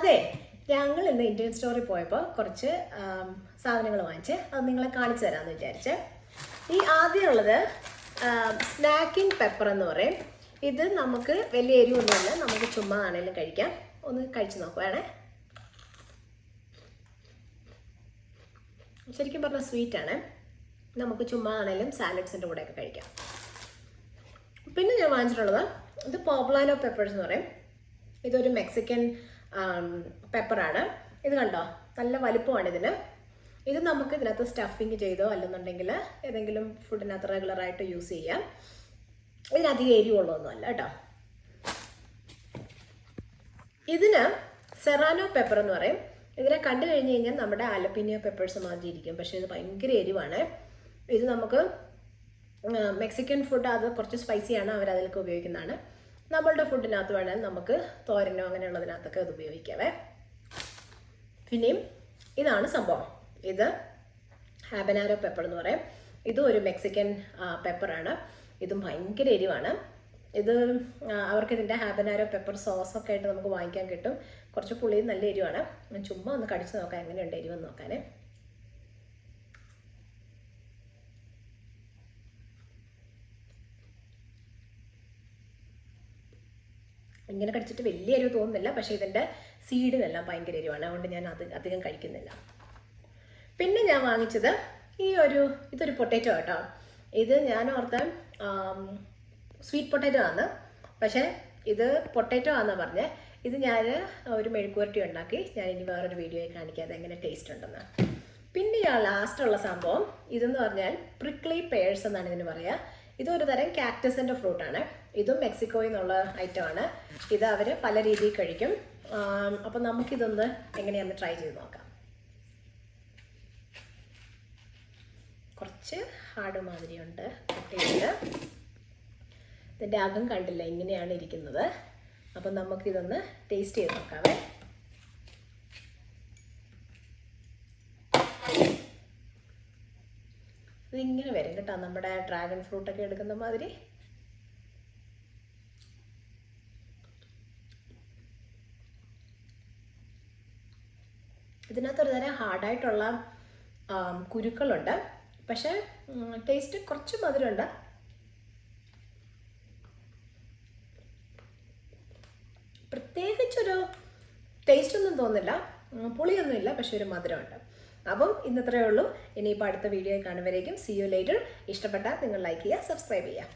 അതെ, ഞങ്ങൾ ഇന്ന് ഇന്ത്യൻ സ്റ്റോറിൽ പോയപ്പോൾ കുറച്ച് സാധനങ്ങൾ വാങ്ങിച്ച് അത് നിങ്ങളെ കാണിച്ചു തരാമെന്ന് വിചാരിച്ച്. ഈ ആദ്യമുള്ളത് സ്നാക്കിംഗ് പെപ്പർ എന്ന് പറയും. ഇത് നമുക്ക് വലിയ എരിവൊന്നുമില്ല, നമുക്ക് ചുമ്മാ ആണെങ്കിലും കഴിക്കാം. ഒന്ന് കഴിച്ചു നോക്കുവാണേ. ശരിക്കും പറഞ്ഞാൽ സ്വീറ്റാണ്, നമുക്ക് ചുമ്മാ ആണെങ്കിലും സാലഡ്സിൻ്റെ കൂടെയൊക്കെ കഴിക്കാം. പിന്നെ ഞാൻ വാങ്ങിച്ചിട്ടുള്ളത് ഇത് പോബ്ലാനോ പെപ്പേഴ്സ് എന്ന് പറയും. ഇതൊരു മെക്സിക്കൻ പെപ്പറാണ്. ഇത് കണ്ടോ, നല്ല വലുപ്പമാണ് ഇതിന്. ഇത് നമുക്ക് ഇതിനകത്ത് സ്റ്റഫിങ് ചെയ്തോ അല്ലെന്നുണ്ടെങ്കിൽ ഏതെങ്കിലും ഫുഡിനകത്ത് റെഗുലറായിട്ട് യൂസ് ചെയ്യാം. ഇതിനധികം എരിവുള്ളതൊന്നുമല്ല കേട്ടോ. ഇതിന് സെറാനോ പെപ്പർ എന്ന് പറയും. ഇതിനെ കണ്ടു കഴിഞ്ഞ് കഴിഞ്ഞാൽ നമ്മുടെ അലപ്പീനിയോ പെപ്പേഴ്സ് മാതിരി ഇരിക്കും, പക്ഷേ ഇത് ഭയങ്കര എരിവാണ്. ഇത് നമുക്ക് മെക്സിക്കൻ ഫുഡ്, അത് കുറച്ച് സ്പൈസിയാണ്, അവരതിലൊക്കെ ഉപയോഗിക്കുന്നതാണ്. നമ്മളുടെ ഫുഡിനകത്ത് വേണമെങ്കിൽ നമുക്ക് തോരനോ അങ്ങനെയുള്ളതിനകത്തൊക്കെ അത് ഉപയോഗിക്കാവേ. പിന്നെയും ഇതാണ് സംഭവം. ഇത് ഹാബനാരോ പെപ്പർ എന്ന് പറയും. ഇതും ഒരു മെക്സിക്കൻ പെപ്പറാണ്. ഇതും ഭയങ്കര എരിവാണ്. ഇത് അവർക്ക് ഇതിൻ്റെ ഹാബനാരോ പെപ്പർ സോസൊക്കെ ആയിട്ട് നമുക്ക് വാങ്ങിക്കാൻ കിട്ടും. കുറച്ച് പുളിയും നല്ല എരിവാണ്. ഞാൻ ചുമ്മാ ഒന്ന് കടിച്ച് നോക്കാം എങ്ങനെയുണ്ട് എരിവെന്ന് നോക്കാനേ. ഇങ്ങനെ കടിച്ചിട്ട് വലിയ എരിവ് തോന്നുന്നില്ല, പക്ഷേ ഇതിൻ്റെ സീഡിനെല്ലാം ഭയങ്കര എരിവാണ്, അതുകൊണ്ട് ഞാൻ അധികം കഴിക്കുന്നില്ല. പിന്നെ ഞാൻ വാങ്ങിച്ചത് ഇതൊരു പൊട്ടാറ്റോ കേട്ടോ. ഇത് ഞാൻ ഓർത്ത സ്വീറ്റ് പൊട്ടാറ്റോ ആണ്, പക്ഷേ ഇത് പൊട്ടാറ്റോ ആണെന്നാണ് പറഞ്ഞത്. ഇത് ഞാൻ ഒരു മെഴുക്കുവരട്ടി ഉണ്ടാക്കി ഞാൻ ഇനി വേറൊരു വീഡിയോയിൽ കാണിക്കാതെ എങ്ങനെ ടേസ്റ്റ് ഉണ്ടെന്ന്. പിന്നെ ഞാൻ ലാസ്റ്റുള്ള സംഭവം ഇതെന്ന് പറഞ്ഞാൽ പ്രിക്ലി പെയർസ് എന്നാണ് ഇതിന് പറയുക. ഇതൊരു തരം കാക്ടസിൻ്റെ ഫ്രൂട്ടാണ്. ഇതും മെക്സിക്കോയിൽ നിന്നുള്ള ഐറ്റമാണ്. ഇത് അവർ പല രീതിയിൽ കഴിക്കും. അപ്പം നമുക്കിതൊന്ന് എങ്ങനെയാണെന്ന് ട്രൈ ചെയ്ത് നോക്കാം. കുറച്ച് ഹാർഡ് മാതിരിയുണ്ട് കുട്ടിയുടെ. ഇതിൻ്റെ അകം കണ്ടില്ല, ഇങ്ങനെയാണ് ഇരിക്കുന്നത്. അപ്പം നമുക്കിതൊന്ന് ടേസ്റ്റ് ചെയ്ത് നോക്കാവേ. ഇതിങ്ങനെ വരും കേട്ടോ, നമ്മുടെ ഡ്രാഗൺ ഫ്രൂട്ടൊക്കെ എടുക്കുന്ന മാതിരി. ഇതിനകത്തൊരു തരം ഹാർഡായിട്ടുള്ള കുരുക്കളുണ്ട്, പക്ഷേ ടേസ്റ്റ് കുറച്ച് മധുരമുണ്ട്. പ്രത്യേകിച്ചൊരു ടേസ്റ്റ് ഒന്നും തോന്നില്ല, പുളിയൊന്നുമില്ല, പക്ഷെ ഒരു മധുരമുണ്ട്. അപ്പം ഇന്നത്രയേ ഉള്ളൂ. ഇനിയിപ്പോൾ അടുത്ത വീഡിയോ കാണുമ്പോഴേക്കും സീ യു ലേറ്റർ. ഇഷ്ടപ്പെട്ടാൽ നിങ്ങൾ ലൈക്ക് ചെയ്യുക, സബ്സ്ക്രൈബ് ചെയ്യുക.